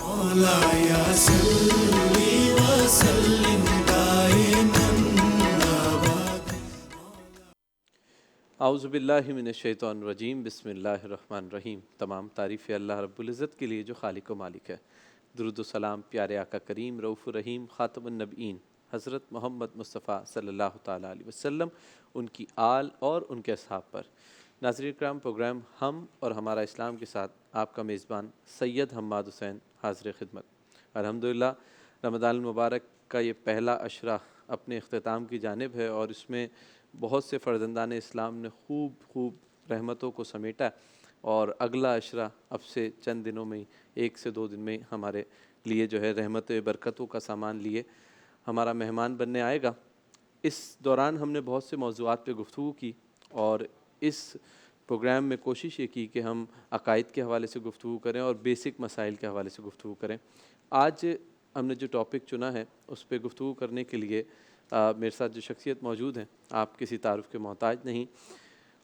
مولایا صلی وسلم دائما ابدا۔ اعوذ باللہ من الشیطان الرجیم، بسم اللہ الرحمن الرحیم۔ تمام تعریف اللہ رب العزت کے لیے جو خالق و مالک ہے۔ درود و سلام پیارے آقا کریم رؤوف الرحیم خاتم النبیین حضرت محمد مصطفیٰ صلی اللہ تعالیٰ علیہ وسلم، ان کی آل اور ان کے اصحاب پر۔ ناظرین کرام، پروگرام ہم اور ہمارا اسلام کے ساتھ آپ کا میزبان سید حماد حسین حاضر خدمت۔ الحمدللہ رمضان المبارک کا یہ پہلا عشرہ اپنے اختتام کی جانب ہے، اور اس میں بہت سے فرزندان اسلام نے خوب رحمتوں کو سمیٹا، اور اگلا عشرہ اب سے چند دنوں میں، 1 سے 2 دن میں ہمارے لیے جو ہے رحمت برکتوں کا سامان لیے ہمارا مہمان بننے آئے گا۔ اس دوران ہم نے بہت سے موضوعات پہ گفتگو کی، اور اس پروگرام میں کوشش یہ کی کہ ہم عقائد کے حوالے سے گفتگو کریں اور بیسک مسائل کے حوالے سے گفتگو کریں۔ آج ہم نے جو ٹاپک چنا ہے اس پہ گفتگو کرنے کے لیے میرے ساتھ جو شخصیت موجود ہیں، آپ کسی تعارف کے محتاج نہیں۔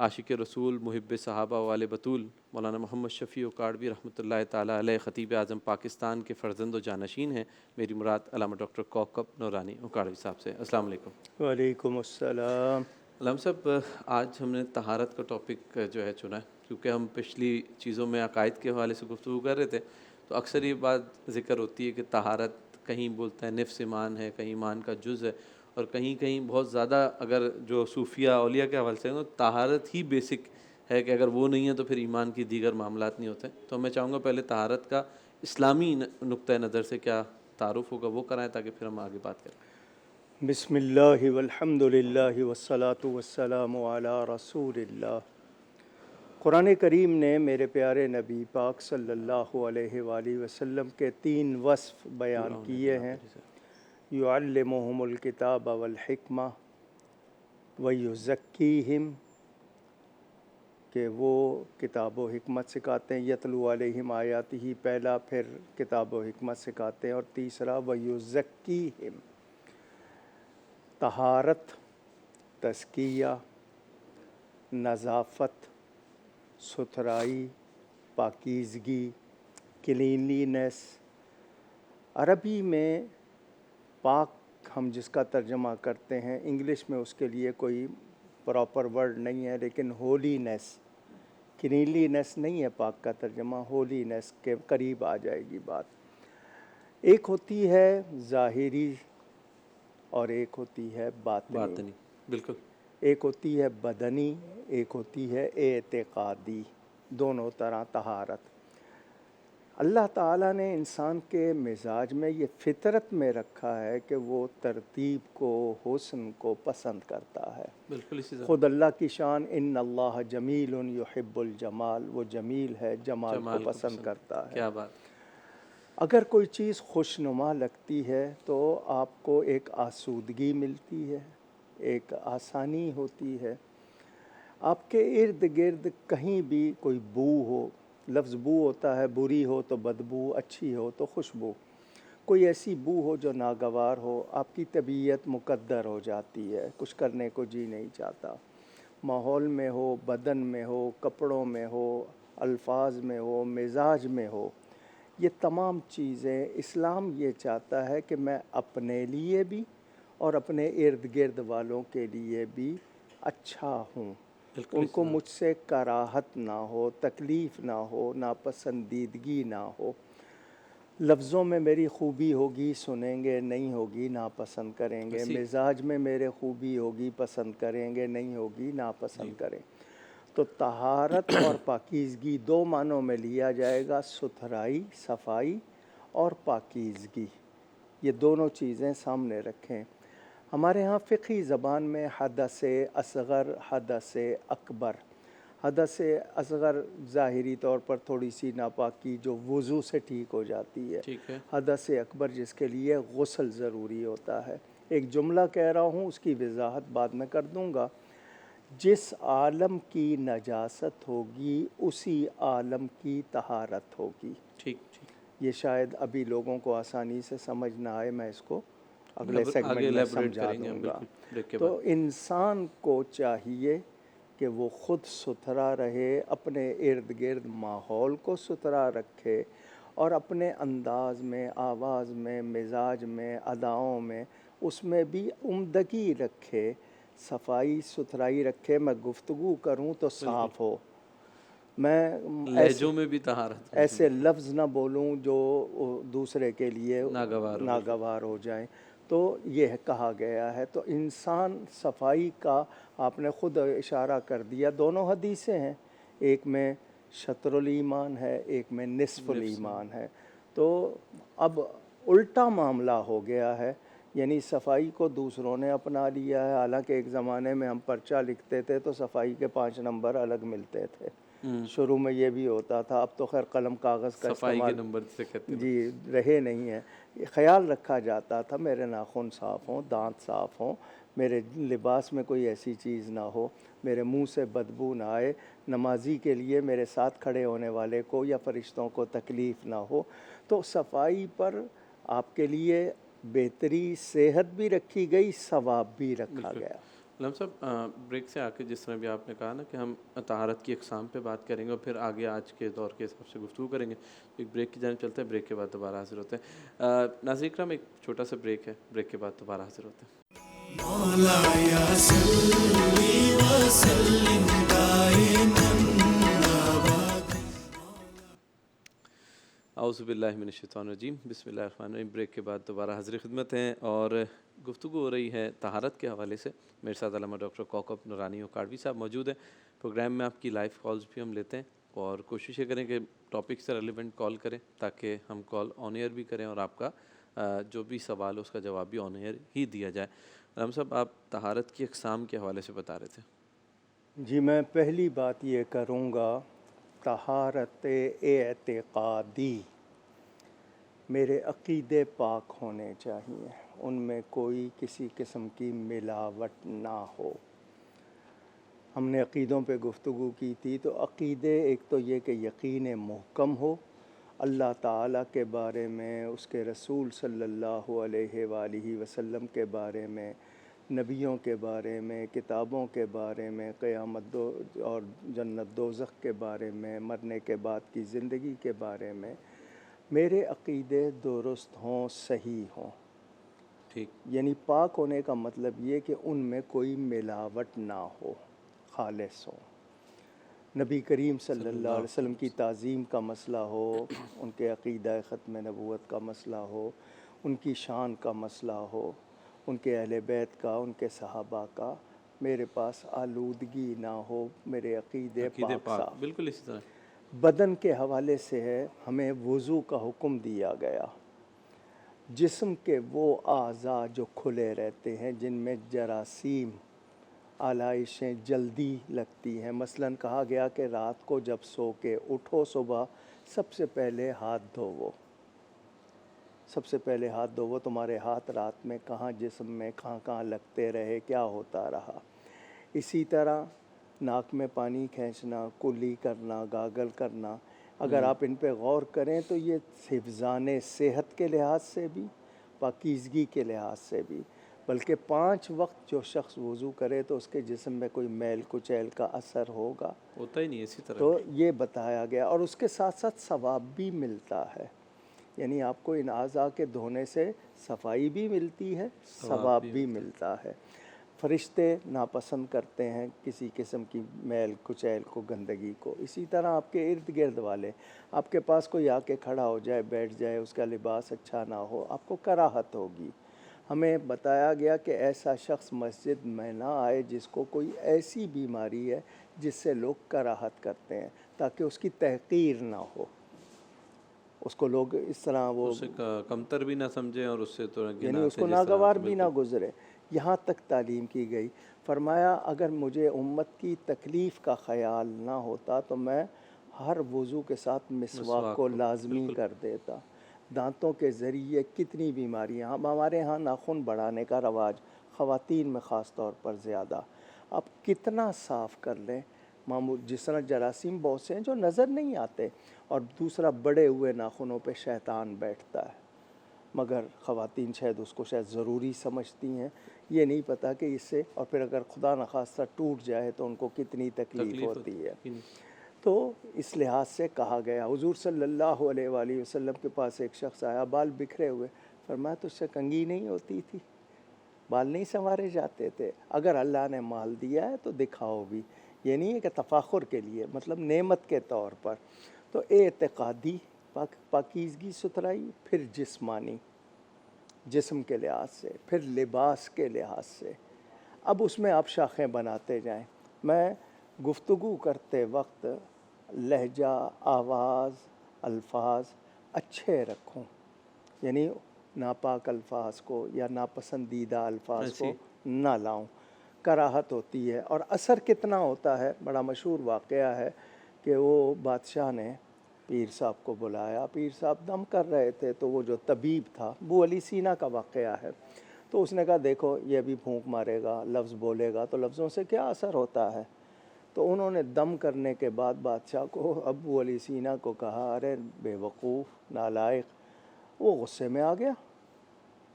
عاشق رسول، محب صحابہ وال بطول، مولانا محمد شفیع اکاڑوی رحمۃ اللہ تعالیٰ علیہ، خطیب اعظم پاکستان کے فرزند و جانشین ہیں۔ میری مراد علامہ ڈاکٹر کوکب نورانی اکاڑوی صاحب سے۔ السلام علیکم۔ وعلیکم السلام۔ علامہ صاحب، آج ہم نے طہارت کا ٹاپک جو ہے چنا ہے، کیونکہ ہم پچھلی چیزوں میں عقائد کے حوالے سے گفتگو کر رہے تھے، تو اکثر یہ بات ذکر ہوتی ہے کہ طہارت کہیں بولتا ہے نفس ایمان ہے، کہیں ایمان کا جز ہے، اور کہیں کہیں بہت زیادہ اگر جو صوفیہ اولیاء کے حوالے سے تو طہارت ہی بیسک ہے کہ اگر وہ نہیں ہے تو پھر ایمان کی دیگر معاملات نہیں ہوتے۔ تو میں چاہوں گا پہلے طہارت کا اسلامی نقطہ نظر سے کیا تعارف ہوگا وہ کرائیں، تاکہ پھر ہم آگے بات کریں۔ بسم اللہ والحمد للہ والصلاة والسلام علی رسول اللہ۔ قرآن کریم نے میرے پیارے نبی پاک صلی اللہ علیہ وآلہ وسلم کے 3 وصف بیان کیے ہیں۔ یعلمہم الکتاب والحکمہ ویزکیہم، کہ وہ کتاب و حکمت سکھاتے ہیں۔ یتلو علیہم آیاتہ پہلا، پھر کتاب و حکمت سکھاتے ہیں، اور تیسرا ویزکیہم، طہارت، تزکیہ، نظافت، ستھرائی، پاکیزگی، کلینلینس۔ عربی میں پاک ہم جس کا ترجمہ کرتے ہیں، انگلش میں اس کے لیے کوئی پراپر ورڈ نہیں ہے، لیکن ہولینس، کلینلینس نہیں ہے پاک کا ترجمہ، ہولینس کے قریب آ جائے گی بات۔ ایک ہوتی ہے ظاہری اور ایک ہوتی ہے باطنی۔ بالکل۔ ایک ہوتی ہے بدنی، ایک ہوتی ہے اعتقادی، دونوں طرح طہارت۔ اللہ تعالیٰ نے انسان کے مزاج میں یہ فطرت میں رکھا ہے کہ وہ ترتیب کو، حسن کو پسند کرتا ہے۔ بالکل اسی طرح خود اللہ کی شان ان اللہ جمیل یحب الجمال، وہ جمیل ہے، جمال کو پسند کرتا ہے۔ کیا بات۔ اگر کوئی چیز خوشنما لگتی ہے تو آپ کو ایک آسودگی ملتی ہے، ایک آسانی ہوتی ہے۔ آپ کے ارد گرد کہیں بھی کوئی بو ہو، لفظ بو ہوتا ہے، بری ہو تو بدبو، اچھی ہو تو خوشبو، کوئی ایسی بو ہو جو ناگوار ہو، آپ کی طبیعت مقدر ہو جاتی ہے، کچھ کرنے کو جی نہیں چاہتا۔ ماحول میں ہو، بدن میں ہو، کپڑوں میں ہو، الفاظ میں ہو، مزاج میں ہو، یہ تمام چیزیں اسلام یہ چاہتا ہے کہ میں اپنے لیے بھی اور اپنے ارد گرد والوں کے لیے بھی اچھا ہوں، ان کو مجھ سے کراہت نہ ہو، تکلیف نہ ہو، ناپسندیدگی نہ ہو۔ لفظوں میں میری خوبی ہوگی، سنیں گے، نہیں ہوگی ناپسند کریں گے۔ مزاج میں میرے خوبی ہوگی، پسند کریں گے، نہیں ہوگی ناپسند کریں۔ تو طہارت اور پاکیزگی 2 معنوں میں لیا جائے گا، ستھرائی، صفائی اور پاکیزگی، یہ دونوں چیزیں سامنے رکھیں۔ ہمارے ہاں فقہی زبان میں حدث اصغر، حدث اکبر، حدث اصغر ظاہری طور پر تھوڑی سی ناپاکی جو وضو سے ٹھیک ہو جاتی ہے، حدث اکبر جس کے لیے غسل ضروری ہوتا ہے۔ ایک جملہ کہہ رہا ہوں، اس کی وضاحت بعد میں کر دوں گا۔ جس عالم کی نجاست ہوگی اسی عالم کی طہارت ہوگی۔ یہ شاید ابھی لوگوں کو آسانی سے سمجھ نہ آئے، میں اس کو اگلے سیگمنٹ میں سمجھا دوں گا۔ تو انسان کو چاہیے کہ وہ خود ستھرا رہے، اپنے ارد گرد ماحول کو ستھرا رکھے، اور اپنے انداز میں، آواز میں، مزاج میں، اداؤں میں، اس میں بھی عمدگی رکھے، صفائی ستھرائی رکھے. میں گفتگو کروں تو صاف ہو، میں لہجوں میں بھی طہارت ہو. ایسے لفظ نہ بولوں جو دوسرے کے لیے ناگوار ہو. ناگوار ہو جائیں. تو یہ کہا گیا ہے. تو انسان صفائی کا آپ نے خود اشارہ کر دیا. دونوں حدیثیں ہیں، ایک میں شطر الایمان ہے، ایک میں نصف الایمان ہے. تو اب الٹا معاملہ ہو گیا ہے، یعنی صفائی کو دوسروں نے اپنا لیا ہے. حالانکہ ایک زمانے میں ہم پرچہ لکھتے تھے تو صفائی کے 5 نمبر الگ ملتے تھے. شروع میں یہ بھی ہوتا تھا. اب تو خیر قلم کاغذ کا صفائی کے استعمال نمبر سے کہتے ہیں. جی رہے نہیں ہیں. خیال رکھا جاتا تھا میرے ناخن صاف ہوں، دانت صاف ہوں، میرے لباس میں کوئی ایسی چیز نہ ہو، میرے منہ سے بدبو نہ آئے، نمازی کے لیے میرے ساتھ کھڑے ہونے والے کو یا فرشتوں کو تکلیف نہ ہو. تو صفائی پر آپ کے لیے بہتری، صحت بھی رکھی گئی، ثواب بھی رکھا گیا. علامہ صاحب بریک سے آ کے جس طرح بھی آپ نے کہا نا کہ ہم طہارت کی اقسام پہ بات کریں گے اور پھر آگے آج کے دور کے حساب سے گفتگو کریں گے. ایک بریک کی جانب چلتے ہیں، بریک کے بعد دوبارہ حاضر ہوتے ہیں. ناظرین اکرام ایک چھوٹا سا بریک ہے، بریک کے بعد دوبارہ حاضر ہوتے ہیں. مولاي صل وسلم دائما ابدا. اعوذ باللہ من الشیطان الرجیم، بسم اللہ الرحمن الرحیم. بریک کے بعد دوبارہ حاضر خدمت ہیں اور گفتگو ہو رہی ہے طہارت کے حوالے سے. میرے ساتھ علامہ ڈاکٹر کوکب نورانی اکاڑوی صاحب موجود ہیں. پروگرام میں آپ کی لائیو کالز بھی ہم لیتے ہیں اور کوشش یہ کریں کہ ٹاپک سے ریلیونٹ کال کریں تاکہ ہم کال آن ایئر بھی کریں اور آپ کا جو بھی سوال ہے اس کا جواب بھی آن ایئر ہی دیا جائے. علامہ صاحب آپ طہارت کی اقسام کے حوالے سے بتا رہے تھے. جی میں پہلی بات یہ کروں گا، طہارت اعتقادی، میرے عقیدے پاک ہونے چاہیے، ان میں کوئی کسی قسم کی ملاوٹ نہ ہو. ہم نے عقیدوں پہ گفتگو کی تھی. تو عقیدے ایک تو یہ کہ یقین محکم ہو اللہ تعالیٰ کے بارے میں، اس کے رسول صلی اللہ علیہ وآلہ وسلم کے بارے میں، نبیوں کے بارے میں، کتابوں کے بارے میں، قیامت اور جنت دوزخ کے بارے میں، مرنے کے بعد کی زندگی کے بارے میں میرے عقیدے درست ہوں، صحیح ہوں. ٹھیک. یعنی پاک ہونے کا مطلب یہ کہ ان میں کوئی ملاوٹ نہ ہو، خالص ہو. نبی کریم صلی اللہ علیہ وسلم کی تعظیم کا مسئلہ ہو، ان کے عقیدہ ختم نبوت کا مسئلہ ہو، ان کی شان کا مسئلہ ہو، ان کے اہل بیت کا، ان کے صحابہ کا، میرے پاس آلودگی نہ ہو، میرے عقیدے پاک صاف. بالکل اسی طرح. بدن کے حوالے سے ہے، ہمیں وضو کا حکم دیا گیا. جسم کے وہ اعضاء جو کھلے رہتے ہیں، جن میں جراثیم، آلائشیں جلدی لگتی ہیں، مثلا کہا گیا کہ رات کو جب سو کے اٹھو صبح سب سے پہلے ہاتھ دھوو. سب سے پہلے ہاتھ دھوو. تمہارے ہاتھ رات میں کہاں جسم میں کہاں کہاں لگتے رہے، کیا ہوتا رہا. اسی طرح ناک میں پانی کھینچنا، کلی کرنا، گاگل کرنا، اگر آپ ان پہ غور کریں تو یہ حفظان صحت کے لحاظ سے بھی، پاکیزگی کے لحاظ سے بھی، بلکہ 5 وقت جو شخص وضو کرے تو اس کے جسم میں کوئی میل کچیل کا اثر ہوگا، ہوتا ہی نہیں اسی طرح. تو یہ بتایا گیا. اور اس کے ساتھ ساتھ ثواب بھی ملتا ہے. یعنی آپ کو ان اعضاء کے دھونے سے صفائی بھی ملتی ہے، ثواب بھی ملتا ہے. فرشتے ناپسند کرتے ہیں کسی قسم کی میل کچیل کو، گندگی کو. اسی طرح آپ کے ارد گرد والے، آپ کے پاس کوئی آ کے کھڑا ہو جائے، بیٹھ جائے، اس کا لباس اچھا نہ ہو، آپ کو کراہت ہوگی. ہمیں بتایا گیا کہ ایسا شخص مسجد میں نہ آئے جس کو کوئی ایسی بیماری ہے جس سے لوگ کراہت کرتے ہیں، تاکہ اس کی تحقیر نہ ہو، اس کو لوگ اس طرح وہ اسے کمتر بھی نہ سمجھیں اور اس سے تو یعنی اس کو ناگوار بھی نہ گزرے. یہاں تک تعلیم کی گئی. فرمایا اگر مجھے امت کی تکلیف کا خیال نہ ہوتا تو میں ہر وضو کے ساتھ مسواک کو لازمی کر دیتا. دانتوں کے ذریعے کتنی بیماریاں، ہمارے ہاں ناخن بڑھانے کا رواج، خواتین میں خاص طور پر زیادہ. آپ کتنا صاف کر لیں، معمول جس طرح جراثیم بہت سے ہیں جو نظر نہیں آتے، اور دوسرا بڑے ہوئے ناخنوں پہ شیطان بیٹھتا ہے، مگر خواتین شاید اس کو شاید ضروری سمجھتی ہیں، یہ نہیں پتہ کہ اس سے، اور پھر اگر خدا نخواستہ ٹوٹ جائے تو ان کو کتنی تکلیف ہوتی ہے. تو اس لحاظ سے کہا گیا. حضور صلی اللہ علیہ وآلہ وسلم کے پاس ایک شخص آیا, بال بکھرے ہوئے. فرمایا تجھ سے کنگھی نہیں ہوتی تھی, بال نہیں سنوارے جاتے تھے؟ اگر اللہ نے مال دیا ہے تو دکھاؤ بھی. یہ نہیں ہے کہ تفاخر کے لیے, مطلب نعمت کے طور پر. تو اعتقادی پاکیزگی ستھرائی, پھر جسمانی جسم کے لحاظ سے, پھر لباس کے لحاظ سے. اب اس میں آپ شاخیں بناتے جائیں. میں گفتگو کرتے وقت لہجہ, آواز, الفاظ اچھے رکھوں, یعنی ناپاک الفاظ کو یا ناپسندیدہ الفاظ کو نہ لاؤں. کراہت ہوتی ہے. اور اثر کتنا ہوتا ہے, بڑا مشہور واقعہ ہے کہ وہ بادشاہ نے پیر صاحب کو بلایا. پیر صاحب دم کر رہے تھے, تو وہ جو طبیب تھا, ابو علی سینا کا واقعہ ہے, تو اس نے کہا دیکھو یہ بھی پھونک مارے گا, لفظ بولے گا, تو لفظوں سے کیا اثر ہوتا ہے. تو انہوں نے دم کرنے کے بعد بادشاہ کو, ابو علی سینا کو کہا ارے بے وقوف, نالائق. وہ غصے میں آ گیا,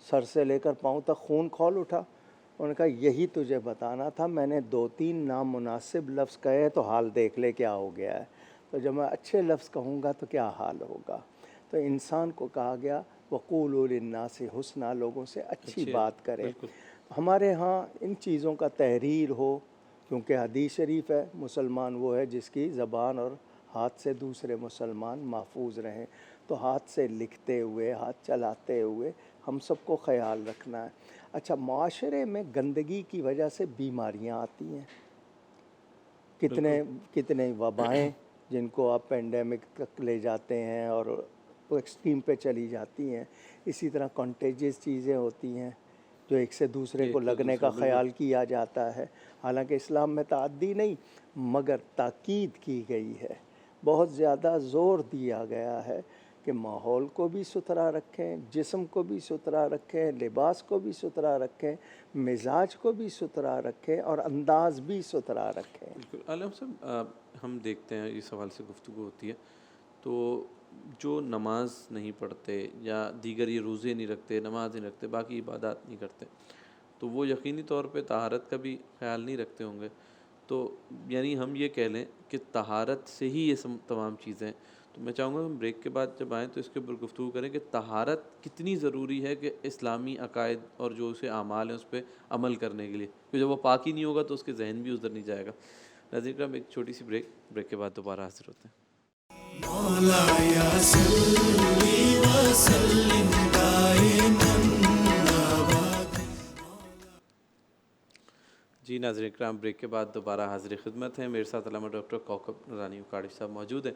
سر سے لے کر پاؤں تک خون کھول اٹھا. انہوں نے کہا یہی تجھے بتانا تھا, میں نے 2-3 نامناسب لفظ کہے تو حال دیکھ لے کیا ہو گیا ہے. تو جب میں اچھے لفظ کہوں گا تو کیا حال ہوگا. تو انسان کو کہا گیا وقولوا للناس حسنا, لوگوں سے اچھی بات کرے. ہمارے ہاں ان چیزوں کا تحریر ہو, کیونکہ حدیث شریف ہے مسلمان وہ ہے جس کی زبان اور ہاتھ سے دوسرے مسلمان محفوظ رہیں. تو ہاتھ سے لکھتے ہوئے, ہاتھ چلاتے ہوئے ہم سب کو خیال رکھنا ہے. اچھا, معاشرے میں گندگی کی وجہ سے بیماریاں آتی ہیں, کتنے وبائیں جن کو آپ پینڈیمک تک لے جاتے ہیں اور ایکسٹریم پہ چلی جاتی ہیں. اسی طرح کنٹیجس چیزیں ہوتی ہیں جو ایک سے دوسرے کو لگنے کا خیال کیا جاتا ہے. حالانکہ اسلام میں تعدی نہیں مگر تاکید کی گئی ہے, بہت زیادہ زور دیا گیا ہے کہ ماحول کو بھی ستھرا رکھیں, جسم کو بھی ستھرا رکھیں, لباس کو بھی ستھرا رکھیں, مزاج کو بھی ستھرا رکھیں اور انداز بھی ستھرا رکھیں. بالکل. عالم صاحب, ہم دیکھتے ہیں اس حوالے سے گفتگو ہوتی ہے, تو جو نماز نہیں پڑھتے یا دیگر یہ روزے نہیں رکھتے, نماز نہیں رکھتے, باقی عبادات نہیں کرتے, تو وہ یقینی طور پہ طہارت کا بھی خیال نہیں رکھتے ہوں گے. تو یعنی ہم یہ کہہ لیں کہ طہارت سے ہی یہ تمام چیزیں. تو میں چاہوں گا ہم بریک کے بعد جب آئیں تو اس کے اوپر گفتگو کریں کہ طہارت کتنی ضروری ہے کہ اسلامی عقائد اور جو اسے اعمال ہیں اس پہ عمل کرنے کے لیے, کیونکہ جب وہ پاک ہی نہیں ہوگا تو اس کے ذہن بھی ادھر نہیں جائے گا. ناظرین کرام, ایک چھوٹی سی بریک کے بعد دوبارہ حاضر ہوتے ہیں. مولاي صل وسلم دائما ابدا. جی ناظرین کرام, بریک کے بعد دوبارہ حاضر خدمت ہیں. میرے ساتھ علامہ ڈاکٹر کوکب نورانی اکاڑی صاحب موجود ہیں,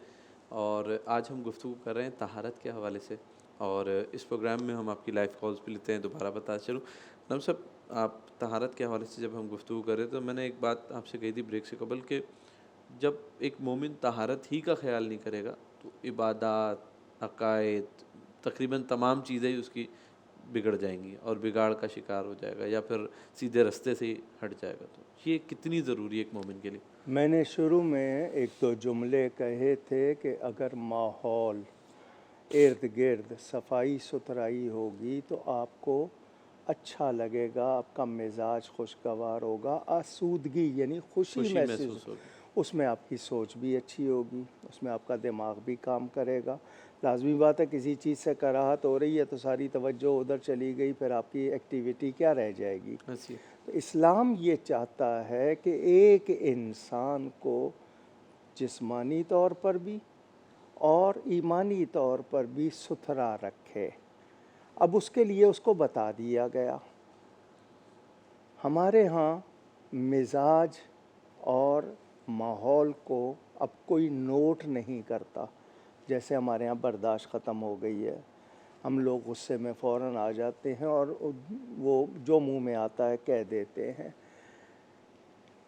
اور آج ہم گفتگو کر رہے ہیں طہارت کے حوالے سے. اور اس پروگرام میں ہم آپ کی لائیو کالز بھی لیتے ہیں. دوبارہ بتا چلوں علامہ صاحب, آپ طہارت کے حوالے سے جب ہم گفتگو کر رہے تو میں نے ایک بات آپ سے کہی تھی بریک سے قبل کہ جب ایک مومن طہارت ہی کا خیال نہیں کرے گا تو عبادات, عقائد, تقریباً تمام چیزیں ہی اس کی بگڑ جائیں گی اور بگاڑ کا شکار ہو جائے گا یا پھر سیدھے رستے سے ہی ہٹ جائے گا. تو یہ کتنی ضروری ہے ایک مومن کے لیے؟ میں نے شروع میں 1-2 جملے کہے تھے کہ اگر ماحول ارد گرد صفائی ستھرائی ہوگی تو آپ کو اچھا لگے گا, آپ کا مزاج خوشگوار ہوگا, آسودگی یعنی خوشی محسوس ہوگی. اس میں آپ کی سوچ بھی اچھی ہوگی, اس میں آپ کا دماغ بھی کام کرے گا. لازمی بات ہے کسی چیز سے کراہت ہو رہی ہے تو ساری توجہ ادھر چلی گئی, پھر آپ کی ایکٹیویٹی کیا رہ جائے گی. تو اسلام یہ چاہتا ہے کہ ایک انسان کو جسمانی طور پر بھی اور ایمانی طور پر بھی ستھرا رکھے. اب اس کے لیے اس کو بتا دیا گیا. ہمارے ہاں مزاج اور ماحول کو اب کوئی نوٹ نہیں کرتا. جیسے ہمارے ہاں برداشت ختم ہو گئی ہے, ہم لوگ غصے میں فوراً آ جاتے ہیں اور وہ جو منہ میں آتا ہے کہہ دیتے ہیں.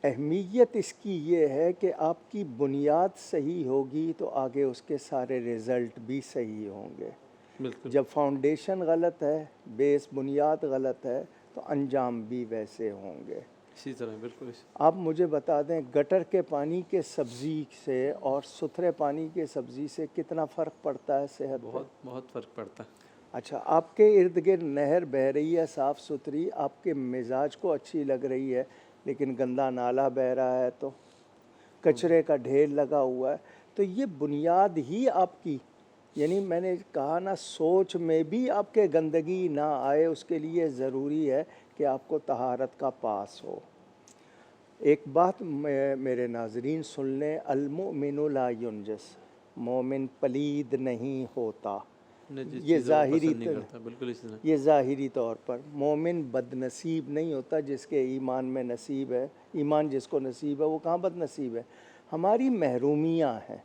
اہمیت اس کی یہ ہے کہ آپ کی بنیاد صحیح ہوگی تو آگے اس کے سارے رزلٹ بھی صحیح ہوں گے. بالکل. جب فاؤنڈیشن غلط ہے, بیس بنیاد غلط ہے, تو انجام بھی ویسے ہوں گے. اسی طرح بالکل. آپ مجھے بتا دیں گٹر کے پانی کے سبزی سے اور ستھرے پانی کے سبزی سے کتنا فرق پڑتا ہے صحت پہ؟ بہت فرق پڑتا ہے. اچھا, آپ کے ارد گرد نہر بہہ رہی ہے صاف ستھری, آپ کے مزاج کو اچھی لگ رہی ہے, لیکن گندا نالا بہہ رہا ہے کچرے کا ڈھیر لگا ہوا ہے. تو یہ بنیاد ہی آپ کی، یعنی میں نے کہا نا، سوچ میں بھی آپ کے گندگی نہ آئے، اس کے لیے ضروری ہے کہ آپ کو طہارت کا پاس ہو. ایک بات میرے ناظرین سن لیں، المؤمن لا ینجس، مومن پلید نہیں ہوتا. یہ ظاہری بالکل اس طرح. یہ ظاہری طور پر مومن بد نصیب نہیں ہوتا جس کے ایمان میں نصیب ہے. ایمان جس کو نصیب ہے وہ کہاں بد نصیب ہے. ہماری محرومیاں ہیں،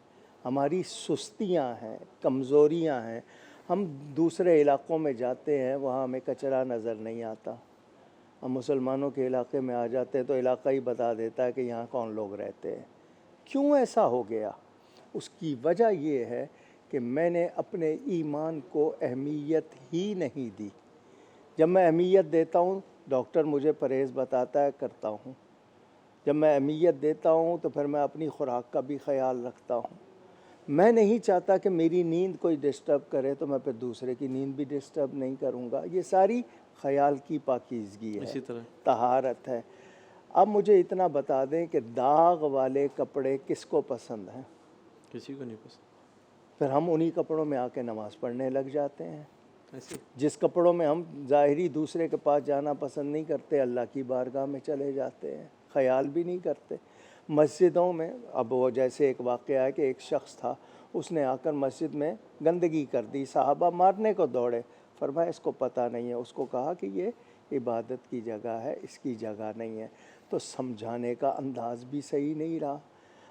ہماری سستیاں ہیں، کمزوریاں ہیں. ہم دوسرے علاقوں میں جاتے ہیں، وہاں ہمیں کچرا نظر نہیں آتا. ہم مسلمانوں کے علاقے میں آ جاتے ہیں تو علاقہ ہی بتا دیتا ہے کہ یہاں کون لوگ رہتے ہیں. کیوں ایسا ہو گیا؟ اس کی وجہ یہ ہے کہ میں نے اپنے ایمان کو اہمیت ہی نہیں دی. جب میں اہمیت دیتا ہوں، ڈاکٹر مجھے پرہیز بتاتا ہے، کرتا ہوں. جب میں اہمیت دیتا ہوں تو پھر میں اپنی خوراک کا بھی خیال رکھتا ہوں. میں نہیں چاہتا کہ میری نیند کوئی ڈسٹرب کرے تو میں پھر دوسرے کی نیند بھی ڈسٹرب نہیں کروں گا. یہ ساری خیال کی پاکیزگی ہے، اسی طرح طہارت ہے. اب مجھے اتنا بتا دیں کہ داغ والے کپڑے کس کو پسند ہیں؟ کسی کو نہیں پسند. پھر ہم انہی کپڑوں میں آ کے نماز پڑھنے لگ جاتے ہیں. ایسے جس کپڑوں میں ہم ظاہری دوسرے کے پاس جانا پسند نہیں کرتے، اللہ کی بارگاہ میں چلے جاتے ہیں، خیال بھی نہیں کرتے. مسجدوں میں اب وہ جیسے ایک واقعہ ہے کہ ایک شخص تھا، اس نے آ کر مسجد میں گندگی کر دی. صحابہ مارنے کو دوڑے. فرمایا اس کو پتہ نہیں ہے. اس کو کہا کہ یہ عبادت کی جگہ ہے، اس کی جگہ نہیں ہے. تو سمجھانے کا انداز بھی صحیح نہیں رہا.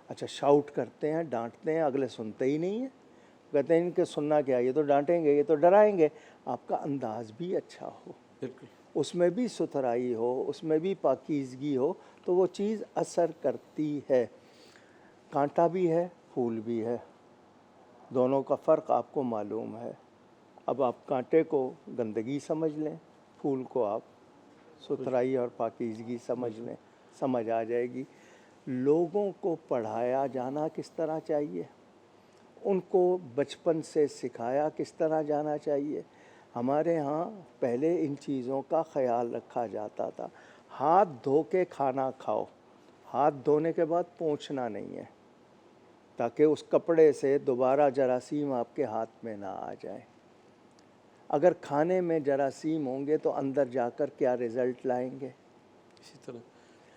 اچھا، شاؤٹ کرتے ہیں، ڈانٹتے ہیں، اگلے سنتے ہی نہیں ہیں. کہتے ہیں ان کے سننا کیا، یہ تو ڈانٹیں گے، یہ تو ڈرائیں گے. آپ کا انداز بھی اچھا ہو، بالکل اس میں بھی ستھرائی ہو، اس میں بھی پاکیزگی ہو، تو وہ چیز اثر کرتی ہے. کانٹا بھی ہے، پھول بھی ہے، دونوں کا فرق آپ کو معلوم ہے. اب آپ کانٹے کو گندگی سمجھ لیں، پھول کو آپ ستھرائی اور پاکیزگی سمجھ لیں، سمجھ آ جائے گی. لوگوں کو پڑھایا جانا کس طرح چاہیے، ان کو بچپن سے سکھایا کس طرح جانا چاہیے. ہمارے ہاں پہلے ان چیزوں کا خیال رکھا جاتا تھا. ہاتھ دھو کے کھانا کھاؤ، ہاتھ دھونے کے بعد پوچھنا نہیں ہے، تاکہ اس کپڑے سے دوبارہ جراثیم آپ کے ہاتھ میں نہ آ جائیں. اگر کھانے میں جراثیم ہوں گے تو اندر جا کر کیا رزلٹ لائیں گے؟ اسی طرح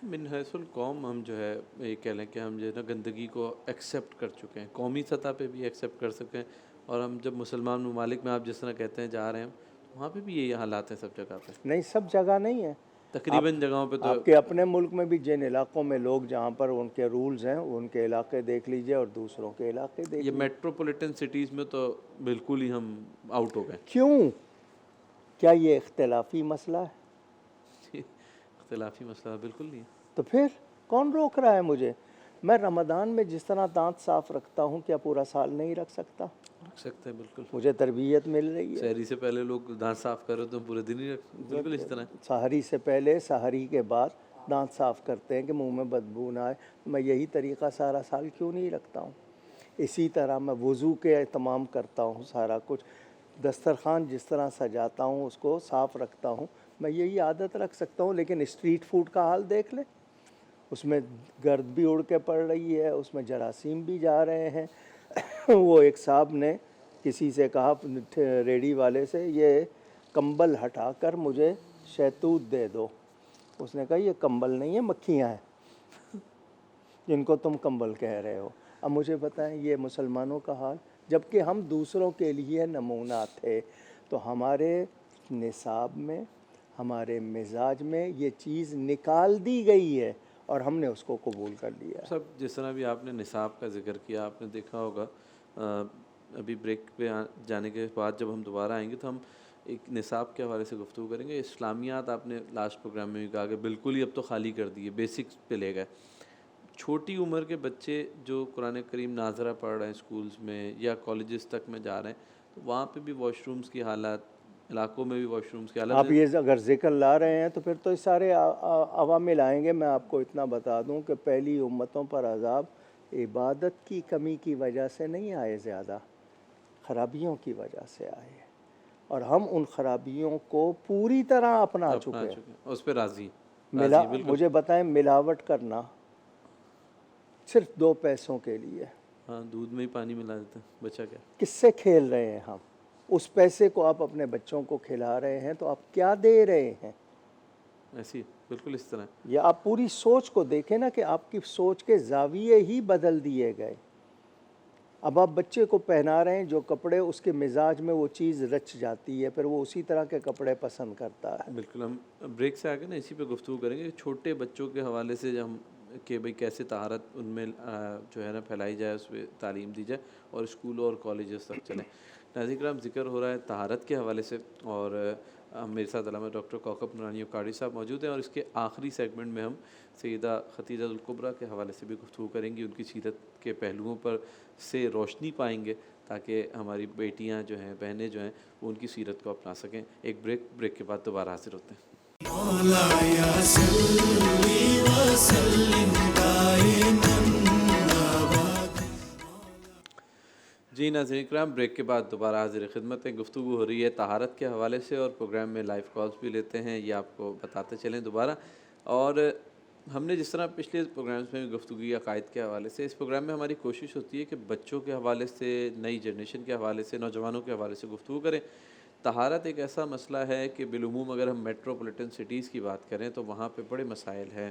من حیث القوم ہم جو ہے یہ کہہ لیں کہ ہم جو ہے نا گندگی کو ایکسیپٹ کر چکے ہیں، قومی سطح پہ بھی ایکسیپٹ کر سکیں. اور ہم جب مسلمان ممالک میں آپ جس طرح کہتے ہیں جا رہے ہیں، وہاں پہ بھی یہی حالات ہیں سب جگہ پہ. نہیں، سب جگہ نہیں ہے. تقریباً جگہوں پہ تو آپ کے اپنے ملک میں بھی جن علاقوں میں لوگ جہاں پر ان کے رولز ہیں ان کے علاقے دیکھ لیجئے اور دوسروں کے علاقے دیکھ یہ لیجئے. میٹروپولیٹن سٹیز میں تو بالکل ہی ہم آؤٹ ہو گئے. کیوں؟ کیا یہ اختلافی مسئلہ ہے؟ اختلافی مسئلہ بالکل نہیں ہے. تو پھر کون روک رہا ہے مجھے؟ میں رمضان میں جس طرح دانت صاف رکھتا ہوں کیا پورا سال نہیں رکھ سکتا؟ رکھ سکتے ہیں بالکل. مجھے تربیت مل رہی ہے. سحری سے پہلے لوگ دانت صاف کر رہے تو پورے دن ہی رکھ، بالکل اسی طرح. سحری سے پہلے، سحری کے بعد دانت صاف کرتے ہیں کہ منہ میں بدبو نہ آئے. میں یہی طریقہ سارا سال کیوں نہیں رکھتا ہوں؟ اسی طرح میں وضو کے اہتمام کرتا ہوں، سارا کچھ دسترخوان جس طرح سجاتا ہوں اس کو صاف رکھتا ہوں. میں یہی عادت رکھ سکتا ہوں. لیکن اسٹریٹ فوڈ کا حال دیکھ لیں، اس میں گرد بھی اڑ کے پڑ رہی ہے، اس میں جراثیم بھی جا رہے ہیں. وہ ایک صاحب نے کسی سے کہا، ریڈی والے سے، یہ کمبل ہٹا کر مجھے شہتوت دے دو. اس نے کہا یہ کمبل نہیں ہے، مکھیاں ہیں جن کو تم کمبل کہہ رہے ہو. اب مجھے بتائیں یہ مسلمانوں کا حال، جبکہ ہم دوسروں کے لیے نمونہ تھے. تو ہمارے نصاب میں، ہمارے مزاج میں یہ چیز نکال دی گئی ہے اور ہم نے اس کو قبول کر لیا. سب جس طرح بھی آپ نے نصاب کا ذکر کیا، آپ نے دیکھا ہوگا ابھی بریک پہ جانے کے بعد جب ہم دوبارہ آئیں گے تو ہم ایک نصاب کے حوالے سے گفتگو کریں گے. اسلامیات آپ نے لاسٹ پروگرام میں بھی کہا کہ بالکل ہی اب تو خالی کر دیے، بیسکس پہ لے گئے. چھوٹی عمر کے بچے جو قرآن کریم ناظرہ پڑھ رہے ہیں اسکولز میں یا کالجز تک میں جا رہے ہیں، تو وہاں پہ بھی واش رومز کی حالات، علاقوں میں بھی واش رومز کی حالات. آپ یہ اگر ذکر لا رہے ہیں تو پھر تو سارے عوامل آئیں گے. میں آپ کو اتنا بتا دوں کہ پہلی امتوں پر عذاب عبادت کی کمی کی وجہ سے نہیں آئے، زیادہ خرابیوں کی وجہ سے آئے، اور ہم ان خرابیوں کو پوری طرح اپنا چکے ہیں. اس پہ راضی. مجھے بتائیں، ملاوٹ کرنا صرف 2 پیسوں کے لیے. ہاں دودھ میں ہی پانی ملا دیتے ہیں, بچا کیا. کس سے کھیل رہے ہیں ہم؟ اس پیسے کو آپ اپنے بچوں کو کھلا رہے ہیں تو آپ کیا دے رہے ہیں؟ ایسی بالکل اس طرح. یا آپ پوری سوچ کو دیکھیں نا کہ آپ کی سوچ کے زاویے ہی بدل دیے گئے. اب آپ بچے کو پہنا رہے ہیں جو کپڑے اس کے مزاج میں وہ چیز رچ جاتی ہے, پھر وہ اسی طرح کے کپڑے پسند کرتا ہے. بالکل. ہم بریک سے آگے نا اسی پہ گفتگو کریں گے, چھوٹے بچوں کے حوالے سے ہم کہ بھئی کیسے طہارت ان میں جو ہے نا پھیلائی جائے, اس پہ تعلیم دی جائے اور اسکولوں اور کالجز تک چلیں. ناظرین کرام, ذکر ہو رہا ہے طہارت کے حوالے سے, اور میرے ساتھ علامہ ڈاکٹر کوکب نورانی قاری صاحب موجود ہیں, اور اس کے آخری سیگمنٹ میں ہم سیدہ ختیجہ الکبریٰ کے حوالے سے بھی گفتگو کریں گے, ان کی سیرت کے پہلوؤں پر سے روشنی پائیں گے تاکہ ہماری بیٹیاں جو ہیں, بہنیں جو ہیں, وہ ان کی سیرت کو اپنا سکیں. ایک بریک کے بعد دوبارہ حاضر ہوتے ہیں. مولاي صل وسلم دائما ابدا. جی ناظرین کرام, بریک کے بعد دوبارہ حاضر خدمت ہیں. گفتگو ہو رہی ہے طہارت کے حوالے سے, اور پروگرام میں لائیو کالز بھی لیتے ہیں, یہ آپ کو بتاتے چلیں دوبارہ. اور ہم نے جس طرح پچھلے پروگرامز میں گفتگو کی عقائد کے حوالے سے, اس پروگرام میں ہماری کوشش ہوتی ہے کہ بچوں کے حوالے سے, نئی جنریشن کے حوالے سے, نوجوانوں کے حوالے سے گفتگو کریں. طہارت ایک ایسا مسئلہ ہے کہ بالعموم اگر ہم میٹروپولیٹن سٹیز کی بات کریں تو وہاں پہ بڑے مسائل ہیں.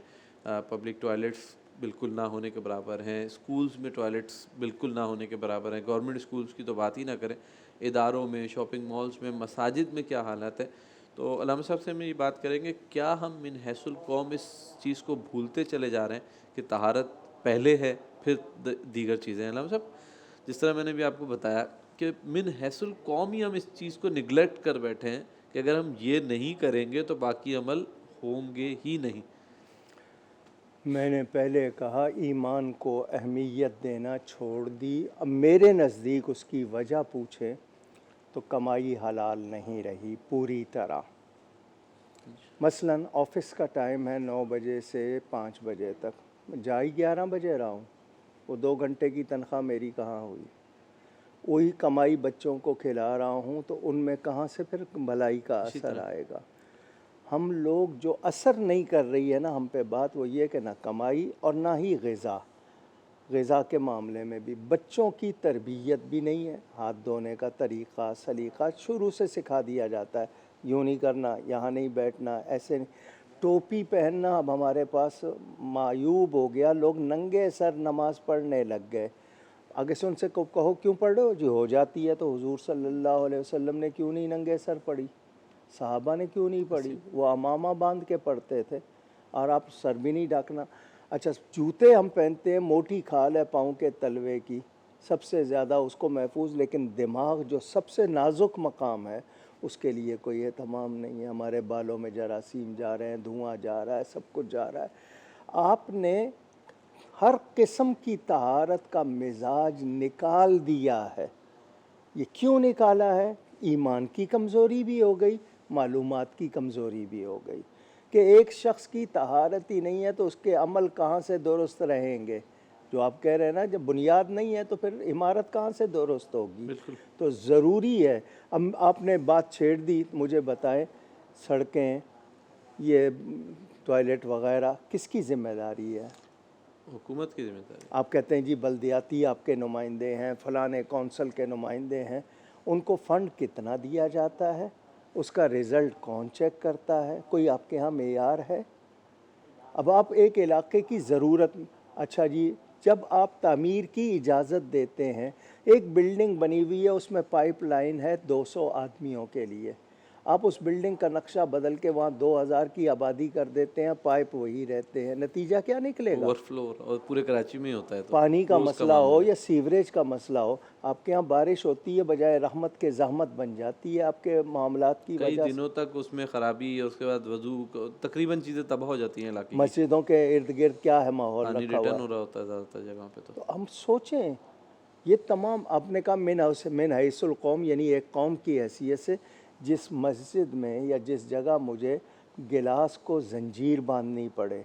پبلک ٹوائلٹس بالکل نہ ہونے کے برابر ہیں, اسکولز میں ٹوائلٹس بالکل نہ ہونے کے برابر ہیں, گورنمنٹ اسکولز کی تو بات ہی نہ کریں, اداروں میں, شاپنگ مالز میں, مساجد میں کیا حالت ہے. تو علامہ صاحب سے ہم یہ بات کریں گے, کیا ہم من حیث القوم اس چیز کو بھولتے چلے جا رہے ہیں کہ طہارت پہلے ہے پھر دیگر چیزیں ہیں. علامہ صاحب, جس طرح میں نے بھی آپ کو بتایا کہ من حیث القوم ہی ہم اس چیز کو نگلیکٹ کر بیٹھے ہیں کہ اگر ہم یہ نہیں کریں گے تو باقی عمل ہوں گے ہی نہیں. میں نے پہلے کہا ایمان کو اہمیت دینا چھوڑ دی. اب میرے نزدیک اس کی وجہ پوچھیں تو کمائی حلال نہیں رہی پوری طرح. مثلا آفس کا ٹائم ہے 9 بجے سے 5 بجے تک, میں جا ہی 11 بجے رہا ہوں, وہ 2 گھنٹے کی تنخواہ میری کہاں ہوئی؟ وہی کمائی بچوں کو کھلا رہا ہوں تو ان میں کہاں سے پھر بھلائی کا اثر آئے گا؟ ہم لوگ جو اثر نہیں کر رہی ہے نا ہم پہ بات, وہ یہ کہ نہ کمائی اور نہ ہی غذا کے معاملے میں بھی بچوں کی تربیت بھی نہیں ہے. ہاتھ دھونے کا طریقہ, سلیقہ شروع سے سکھا دیا جاتا ہے, یوں نہیں کرنا, یہاں نہیں بیٹھنا, ایسے نہیں. ٹوپی پہننا اب ہمارے پاس معیوب ہو گیا, لوگ ننگے سر نماز پڑھنے لگ گئے. آگے سے ان سے کہو کیوں پڑھ رہے ہو؟ جو ہو جاتی ہے. تو حضور صلی اللہ علیہ وسلم نے کیوں نہیں ننگے سر پڑھی؟ صحابہ نے کیوں نہیں پڑھی؟ وہ امامہ باندھ کے پڑھتے تھے, اور آپ سر بھی نہیں ڈھانکنا. اچھا, جوتے ہم پہنتے ہیں, موٹی کھال ہے پاؤں کے تلوے کی, سب سے زیادہ اس کو محفوظ, لیکن دماغ جو سب سے نازک مقام ہے اس کے لیے کوئی اہتمام نہیں ہے. ہمارے بالوں میں جراثیم جا رہے ہیں, دھواں جا رہا ہے, سب کچھ جا رہا ہے. آپ نے ہر قسم کی طہارت کا مزاج نکال دیا ہے. یہ کیوں نکالا ہے؟ ایمان کی کمزوری بھی ہو گئی, معلومات کی کمزوری بھی ہو گئی کہ ایک شخص کی طہارت ہی نہیں ہے تو اس کے عمل کہاں سے درست رہیں گے. جو آپ کہہ رہے ہیں نا, جب بنیاد نہیں ہے تو پھر عمارت کہاں سے درست ہوگی؟ بالکل. تو ضروری ہے. اب آپ نے بات چھیڑ دی, مجھے بتائیں سڑکیں, یہ ٹوائلٹ وغیرہ کس کی ذمہ داری ہے؟ حکومت کی ذمہ داری. آپ کہتے ہیں جی بلدیاتی آپ کے نمائندے ہیں, فلاں کونسل کے نمائندے ہیں, ان کو فنڈ کتنا دیا جاتا ہے؟ اس کا رزلٹ کون چیک کرتا ہے؟ کوئی آپ کے ہاں معیار ہے؟ اب آپ ایک علاقے کی ضرورت, اچھا جی جب آپ تعمیر کی اجازت دیتے ہیں, ایک بلڈنگ بنی ہوئی ہے, اس میں پائپ لائن ہے 200 آدمیوں کے لیے, آپ اس بلڈنگ کا نقشہ بدل کے وہاں 2000 کی آبادی کر دیتے ہیں, پائپ وہی رہتے ہیں, نتیجہ کیا نکلے گا؟ اوور فلو, اور پورے کراچی میں ہی ہوتا ہے. تو پانی کا مسئلہ ہو یا سیوریج کا مسئلہ ہو, آپ کے ہاں بارش ہوتی ہے, بجائے رحمت کے زحمت بن جاتی ہے آپ کے معاملات کی کئی وجہ سے. دنوں تک اس میں خرابی, اور اس کے بعد وضو, تقریباً چیزیں تباہ ہو جاتی ہیں علاقے کی. مسجدوں کے ارد گرد کیا ہے ماحول پانی رکھا ہوا ریٹرن ہے. ہو رہا ہوتا ہے زیادہ تر جگہوں پہ. تو ہم سوچیں, یہ تمام آپ نے کہا من حیث القوم, یعنی ایک قوم کی حیثیت سے, جس مسجد میں یا جس جگہ مجھے گلاس کو زنجیر باندھنی پڑے,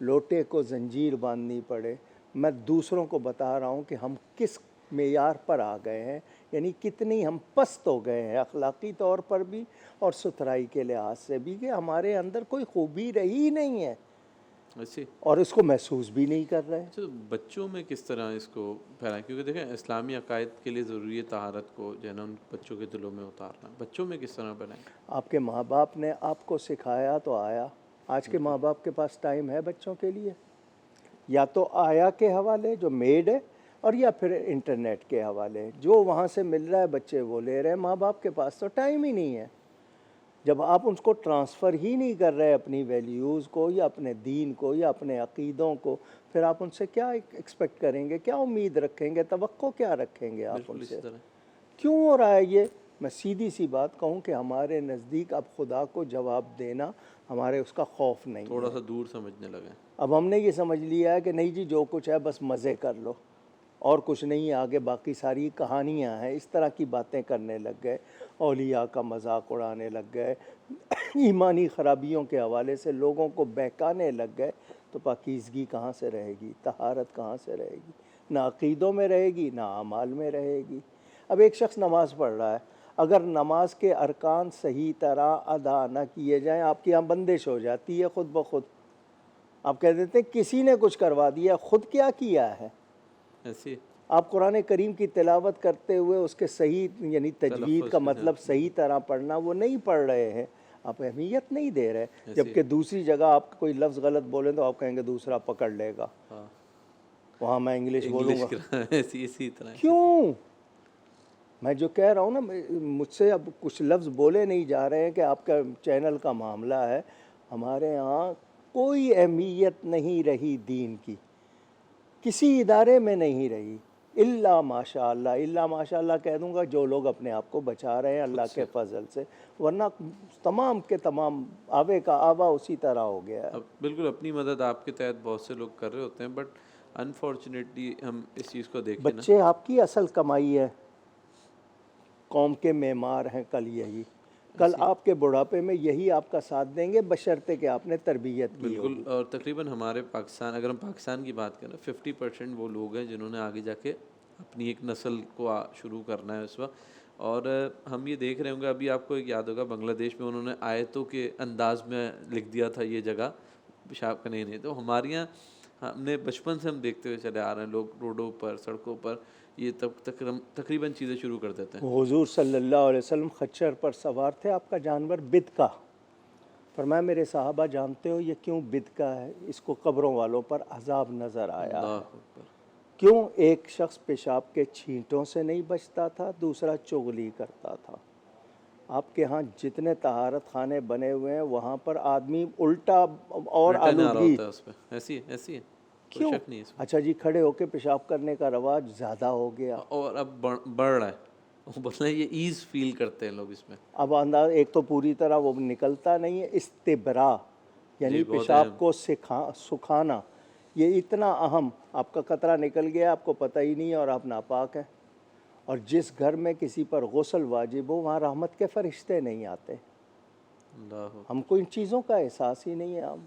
لوٹے کو زنجیر باندھنی پڑے, میں دوسروں کو بتا رہا ہوں کہ ہم کس معیار پر آ گئے ہیں, یعنی کتنی ہم پست ہو گئے ہیں اخلاقی طور پر بھی اور ستھرائی کے لحاظ سے بھی, کہ ہمارے اندر کوئی خوبی رہی نہیں ہے. ایسے اور اس کو محسوس بھی نہیں کر رہے. اچھا، بچوں میں کس طرح اس کو پھیلائیں؟ کیونکہ دیکھیں اسلامی عقائد کے لیے ضروری ہے طہارت کو جو ہے نا ان بچوں کے دلوں میں اتارنا. بچوں میں کس طرح بنائیں؟ آپ کے ماں باپ نے آپ کو سکھایا تو آیا. آج کے ماں باپ کے پاس ٹائم ہے بچوں کے لیے؟ یا تو آیا کے حوالے جو میڈ ہے، اور یا پھر انٹرنیٹ کے حوالے جو وہاں سے مل رہا ہے بچے وہ لے رہے ہیں. ماں باپ کے پاس تو ٹائم ہی نہیں ہے. جب آپ ان کو ٹرانسفر ہی نہیں کر رہے اپنی ویلیوز کو یا اپنے دین کو یا اپنے عقیدوں کو، پھر آپ ان سے کیا ایکسپیکٹ کریں گے؟ کیا امید رکھیں گے؟ توقع کیا رکھیں گے آپ بالکل ان اسی سے؟ طرح. کیوں ہو رہا ہے یہ؟ میں سیدھی سی بات کہوں کہ ہمارے نزدیک اب خدا کو جواب دینا ہمارے اس کا خوف نہیں تھوڑا ہے. سا دور سمجھنے لگے. اب ہم نے یہ سمجھ لیا ہے کہ نہیں جی جو کچھ ہے بس مزے کر لو اور کچھ نہیں ہے، آگے باقی ساری کہانیاں ہیں. اس طرح کی باتیں کرنے لگ گئے، اولیاء کا مذاق اڑانے لگ گئے، ایمانی خرابیوں کے حوالے سے لوگوں کو بہکانے لگ گئے. تو پاکیزگی کہاں سے رہے گی؟ طہارت کہاں سے رہے گی؟ نہ عقیدوں میں رہے گی، نہ اعمال میں رہے گی. اب ایک شخص نماز پڑھ رہا ہے، اگر نماز کے ارکان صحیح طرح ادا نہ کیے جائیں آپ کی یہاں بندش ہو جاتی ہے خود بخود. آپ کہہ دیتے ہیں کسی نے کچھ کروا دیا، خود کیا کیا ہے؟ ایسی آپ قرآن کریم کی تلاوت کرتے ہوئے اس کے صحیح یعنی تجوید کا تلفظ کے مطلب ساتھ. صحیح طرح پڑھنا وہ نہیں پڑھ رہے ہیں. آپ اہمیت نہیں دے رہے. ایسے. جبکہ دوسری جگہ آپ کوئی لفظ غلط بولیں تو آپ کہیں گے دوسرا پکڑ لے گا، ہاں وہاں میں انگلش بولوں انگلش گا. ایسی اسی طرح. کیوں؟ میں جو کہہ رہا ہوں نا، مجھ سے اب کچھ لفظ بولے نہیں جا رہے ہیں کہ آپ کا چینل کا معاملہ ہے. ہمارے ہاں کوئی اہمیت نہیں رہی دین کی، کسی ادارے میں نہیں رہی، الا ماشاء اللہ. الا ماشاء اللہ کہہ دوں گا جو لوگ اپنے آپ کو بچا رہے ہیں اللہ کے فضل سے، ورنہ تمام کے تمام آوے کا آوا اسی طرح ہو گیا ہے. اب بالکل اپنی مدد آپ کے تحت بہت سے لوگ کر رہے ہوتے ہیں، بٹ انفارچونیٹلی ہم اس چیز کو دیکھیں نا. بچے آپ کی اصل کمائی ہے، قوم کے معمار ہیں کل یہی. کل آپ کے بڑھاپے میں یہی آپ کا ساتھ دیں گے بشرطے کہ آپ نے تربیت کی بالکل. ہوگی. اور تقریباً ہمارے پاکستان، اگر ہم پاکستان کی بات کریں، 50% وہ لوگ ہیں جنہوں نے آگے جا کے اپنی ایک نسل کو شروع کرنا ہے اس وقت. اور ہم یہ دیکھ رہے ہوں گے، ابھی آپ کو ایک یاد ہوگا بنگلہ دیش میں انہوں نے آیتوں کے انداز میں لکھ دیا تھا یہ جگہ پیشاب کرنے نہیں. تو ہمارے یہاں ہم نے بچپن سے ہم دیکھتے ہوئے چلے آ رہے ہیں، لوگ روڈوں پر سڑکوں پر یہ تقریباً چیزیں شروع کر دیتے ہیں. حضور صلی اللہ علیہ وسلم خچر پر سوار تھے، آپ کا جانور بد کا. فرمایا میرے صحابہ جانتے ہو یہ کیوں بد کا ہے؟ اس کو قبروں والوں پر عذاب نظر آیا اللہ ہے. اکبر. کیوں؟ ایک شخص پیشاب کے چھینٹوں سے نہیں بچتا تھا، دوسرا چغلی کرتا تھا. آپ کے ہاں جتنے طہارت خانے بنے ہوئے ہیں وہاں پر آدمی الٹا اور ریٹرن آ رہا آلودگی. ہوتا ہے اس پہ. ایسی ہے کوئی کیوں؟ شک نہیں اس میں. اچھا جی، کھڑے ہو کے پیشاب کرنے کا رواج زیادہ ہو گیا. اور اب بڑھ رہا ہے. بولنا یہ ایز فیل کرتے ہیں لوگ اس میں. اب انداز ایک تو پوری طرح وہ نکلتا نہیں ہے. استبرا یعنی جی بہت پیشاب اہم. کو سکھانا، یہ اتنا اہم. آپ کا قطرہ نکل گیا آپ کو پتہ ہی نہیں ہے اور آپ ناپاک ہیں. اور جس گھر میں کسی پر غسل واجب ہو وہاں رحمت کے فرشتے نہیں آتے. اللہ. ہم کو ان چیزوں کا احساس ہی نہیں ہے. ہم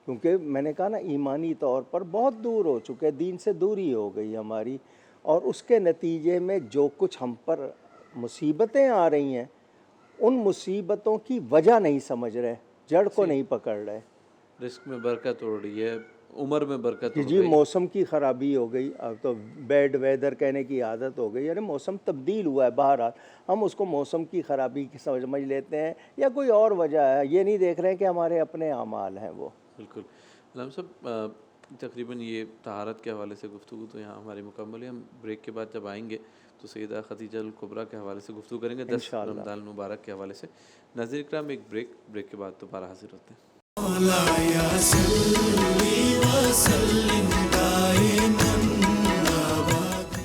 کیونکہ میں نے کہا نا ایمانی طور پر بہت دور ہو چکے، دین سے دوری ہو گئی ہماری. اور اس کے نتیجے میں جو کچھ ہم پر مصیبتیں آ رہی ہیں ان مصیبتوں کی وجہ نہیں سمجھ رہے، جڑ کو نہیں پکڑ رہے. رزق میں برکت ہو رہی ہے، عمر میں برکت ہو جی گئی. موسم کی خرابی ہو گئی. اب تو بیڈ ویدر کہنے کی عادت ہو گئی. یعنی موسم تبدیل ہوا ہے بہرحال، ہم اس کو موسم کی خرابی کی سمجھ لیتے ہیں یا کوئی اور وجہ ہے. یہ نہیں دیکھ رہے ہیں کہ ہمارے اپنے اعمال ہیں وہ. بالکل. علامہ صاحب تقریباً یہ طہارت کے حوالے سے گفتگو تو یہاں ہماری مکمل ہے. ہم بریک کے بعد جب آئیں گے تو سیدہ خدیجہ الکبریٰ کے حوالے سے گفتگو کریں گے 10 انشاءاللہ. رمضان المبارک کے حوالے سے. ناظرین اکرام ایک بریک کے بعد دوبارہ حاضر ہوتے ہیں. مولاي صل وسلم دائما ابدا.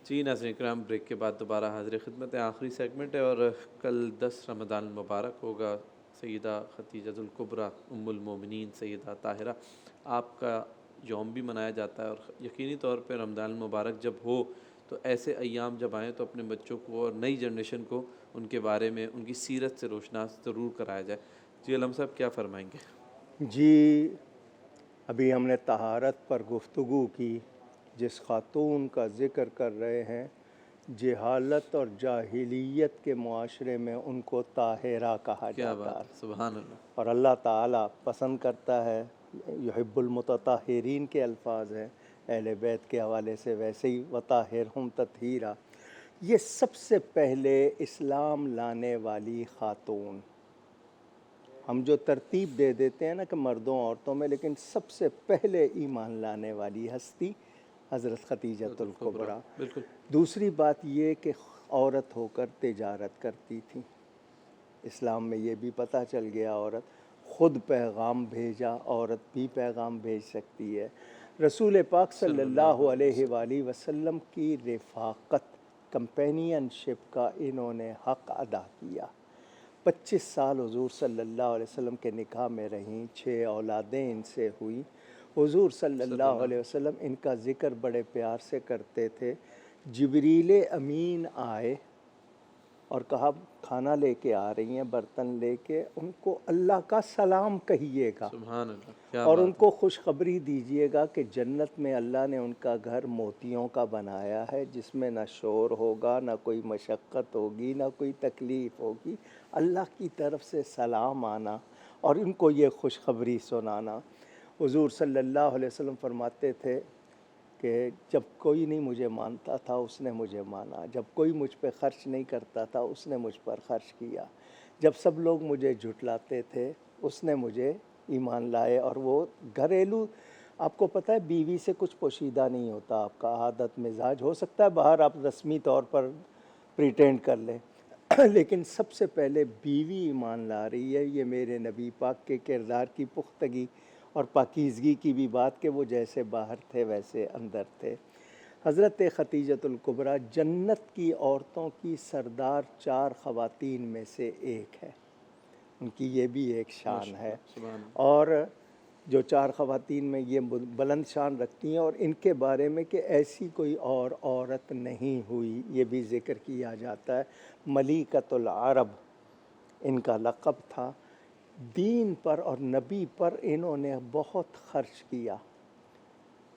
جی ناظرین اکرام، بریک کے بعد دوبارہ حاضر خدمت ہے. آخری سیگمنٹ ہے اور کل 10 رمضان المبارک ہوگا. سیدہ خدیجہ الکبریٰ ام المومنین سیدہ طاہرہ آپ کا یوم بھی منایا جاتا ہے. اور یقینی طور پہ رمضان المبارک جب ہو تو ایسے ایام جب آئیں تو اپنے بچوں کو اور نئی جنریشن کو ان کے بارے میں ان کی سیرت سے روشناس ضرور کرایا جائے. جی علم صاحب کیا فرمائیں گے؟ جی ابھی ہم نے طہارت پر گفتگو کی. جس خاتون کا ذکر کر رہے ہیں جہالت اور جاہلیت کے معاشرے میں ان کو طاہرہ کہا کیا جاتا بات ہے، ہے، سبحان اللہ، اور اللہ تعالیٰ پسند کرتا ہے، یحب المتطہرین کے الفاظ ہیں اہل بیت کے حوالے سے، ویسے ہی وطاہرہم تطہیرا، یہ سب سے پہلے اسلام لانے والی خاتون. ہم جو ترتیب دے دیتے ہیں نا کہ مردوں عورتوں میں، لیکن سب سے پہلے ایمان لانے والی ہستی حضرت خدیجۃ الکبریٰ. بالکل دوسری بات یہ کہ عورت ہو کر تجارت کرتی تھی. اسلام میں یہ بھی پتہ چل گیا، عورت خود پیغام بھیجا، عورت بھی پیغام بھیج سکتی ہے. رسول پاک صلی اللہ علیہ وآلہ وسلم کی رفاقت، کمپینین شپ کا انہوں نے حق ادا کیا. 25 سال حضور صلی اللہ علیہ وسلم کے نکاح میں رہیں، 6 اولادیں ان سے ہوئی. حضور صلی اللہ علیہ وسلم ان کا ذکر بڑے پیار سے کرتے تھے. جبریل امین آئے اور کہا کھانا لے کے آ رہی ہیں، برتن لے کے، ان کو اللہ کا سلام کہیے گا سبحان اللہ، کیا اور بات ان کو خوشخبری دیجیے گا کہ جنت میں اللہ نے ان کا گھر موتیوں کا بنایا ہے، جس میں نہ شور ہوگا، نہ کوئی مشقت ہوگی، نہ کوئی تکلیف ہوگی. اللہ کی طرف سے سلام آنا اور ان کو یہ خوشخبری سنانا. حضور صلی اللہ علیہ وسلم فرماتے تھے کہ جب کوئی نہیں مجھے مانتا تھا اس نے مجھے مانا، جب کوئی مجھ پہ خرچ نہیں کرتا تھا اس نے مجھ پر خرچ کیا، جب سب لوگ مجھے جھٹلاتے تھے اس نے مجھے ایمان لائے. اور وہ گھریلو، آپ کو پتہ ہے بیوی سے کچھ پوشیدہ نہیں ہوتا، آپ کا عادت مزاج ہو سکتا ہے باہر آپ رسمی طور پر پریٹینڈ کر لیں، لیکن سب سے پہلے بیوی ایمان لا رہی ہے. یہ میرے نبی پاک کے کردار کی پختگی اور پاکیزگی کی بھی بات کہ وہ جیسے باہر تھے ویسے اندر تھے. حضرت خدیجۃ الکبریٰ جنت کی عورتوں کی سردار 4 خواتین میں سے ایک ہے، ان کی یہ بھی ایک شان ہے. سبحان اللہ، اور جو 4 خواتین میں یہ بلند شان رکھتی ہیں، اور ان کے بارے میں کہ ایسی کوئی اور عورت نہیں ہوئی، یہ بھی ذکر کیا جاتا ہے. ملیکۃ العرب ان کا لقب تھا. دین پر اور نبی پر انہوں نے بہت خرچ کیا،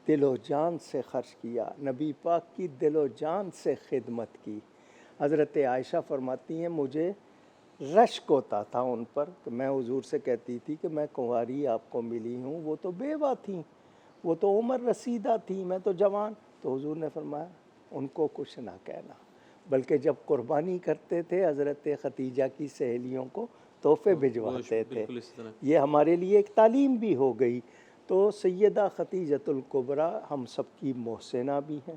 دل و جان سے خرچ کیا، نبی پاک کی دل و جان سے خدمت کی. حضرت عائشہ فرماتی ہیں مجھے رشک ہوتا تھا ان پر کہ میں حضور سے کہتی تھی کہ میں کنواری آپ کو ملی ہوں، وہ تو بیوہ تھیں، وہ تو عمر رسیدہ تھی، میں تو جوان. تو حضور نے فرمایا ان کو کچھ نہ کہنا، بلکہ جب قربانی کرتے تھے حضرت خدیجہ کی سہیلیوں کو تحفے بھجواتے تھے. بالکل اسی طرح، یہ ہمارے لیے ایک تعلیم بھی ہو گئی. تو سیدہ خدیجۃ الکبریٰ ہم سب کی محسنہ بھی ہیں،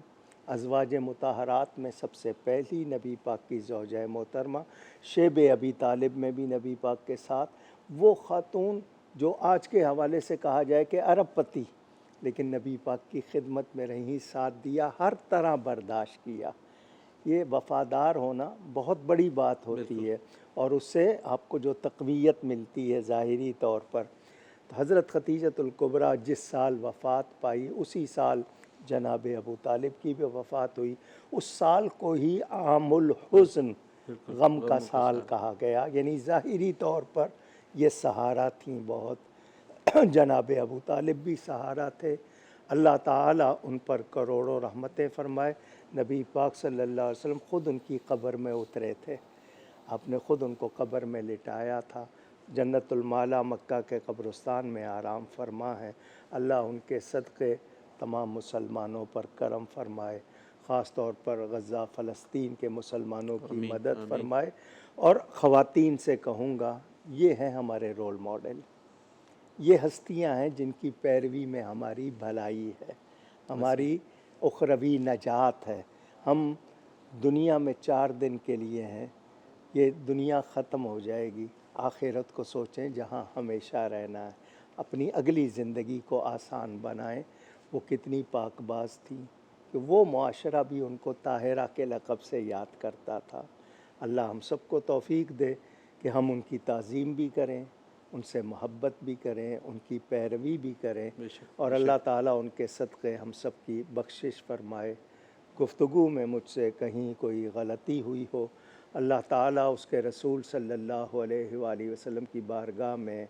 ازواج مطہرات میں سب سے پہلی نبی پاک کی زوجہ محترمہ، شیب ابی طالب میں بھی نبی پاک کے ساتھ وہ خاتون جو آج کے حوالے سے کہا جائے کہ ارب پتی، لیکن نبی پاک کی خدمت میں رہیں، ساتھ دیا، ہر طرح برداشت کیا. یہ وفادار ہونا بہت بڑی بات ہوتی ہے، اور اس سے آپ کو جو تقویت ملتی ہے ظاہری طور پر. تو حضرت خدیجۃ الکبریٰ جس سال وفات پائی اسی سال جناب ابو طالب کی بھی وفات ہوئی. اس سال کو ہی عام الحزن، غم کا سال کہا گیا، یعنی ظاہری طور پر یہ سہارا تھیں بہت. جناب ابو طالب بھی سہارا تھے. اللہ تعالیٰ ان پر کروڑوں رحمتیں فرمائے. نبی پاک صلی اللہ علیہ وسلم خود ان کی قبر میں اترے تھے، آپ نے خود ان کو قبر میں لٹایا تھا. جنت المالا مکہ کے قبرستان میں آرام فرما ہے. اللہ ان کے صدقے تمام مسلمانوں پر کرم فرمائے، خاص طور پر غزہ فلسطین کے مسلمانوں کی مدد فرمائے. اور خواتین سے کہوں گا یہ ہیں ہمارے رول ماڈل، یہ ہستیاں ہیں جن کی پیروی میں ہماری بھلائی ہے، ہماری اخروی نجات ہے. ہم دنیا میں 4 دن کے لیے ہیں، یہ دنیا ختم ہو جائے گی. آخرت کو سوچیں جہاں ہمیشہ رہنا ہے، اپنی اگلی زندگی کو آسان بنائیں. وہ کتنی پاک باز تھی کہ وہ معاشرہ بھی ان کو طاہرہ کے لقب سے یاد کرتا تھا. اللہ ہم سب کو توفیق دے کہ ہم ان کی تعظیم بھی کریں، ان سے محبت بھی کریں، ان کی پیروی بھی کریں، اور اللہ تعالیٰ ان کے صدقے ہم سب کی بخشش فرمائے. گفتگو میں مجھ سے کہیں کوئی غلطی ہوئی ہو، اللہ تعالیٰ اس کے رسول صلی اللہ علیہ وآلہ وسلم کی بارگاہ میں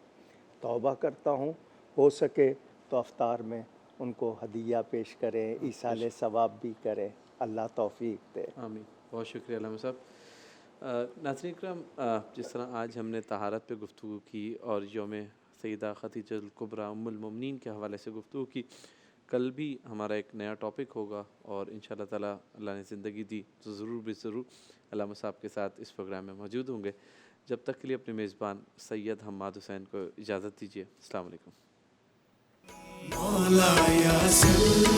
توبہ کرتا ہوں. ہو سکے تو افطار میں ان کو ہدیہ پیش کریں، ایصال ثواب بھی کریں. اللہ توفیق دے. آمین. بہت شکریہ علامہ صاحب. ناظرین اکرام، جس طرح آج ہم نے طہارت پہ گفتگو کی اور یوم سیدہ خدیجہ الکبریٰ ام المومنین کے حوالے سے گفتگو کی، کل بھی ہمارا ایک نیا ٹاپک ہوگا اور انشاءاللہ تعالیٰ اللہ نے زندگی دی تو ضرور علامہ صاحب کے ساتھ اس پروگرام میں موجود ہوں گے. جب تک کے لیے اپنے میزبان سید حماد حسین کو اجازت دیجیے. السلام علیکم. مولایا صلی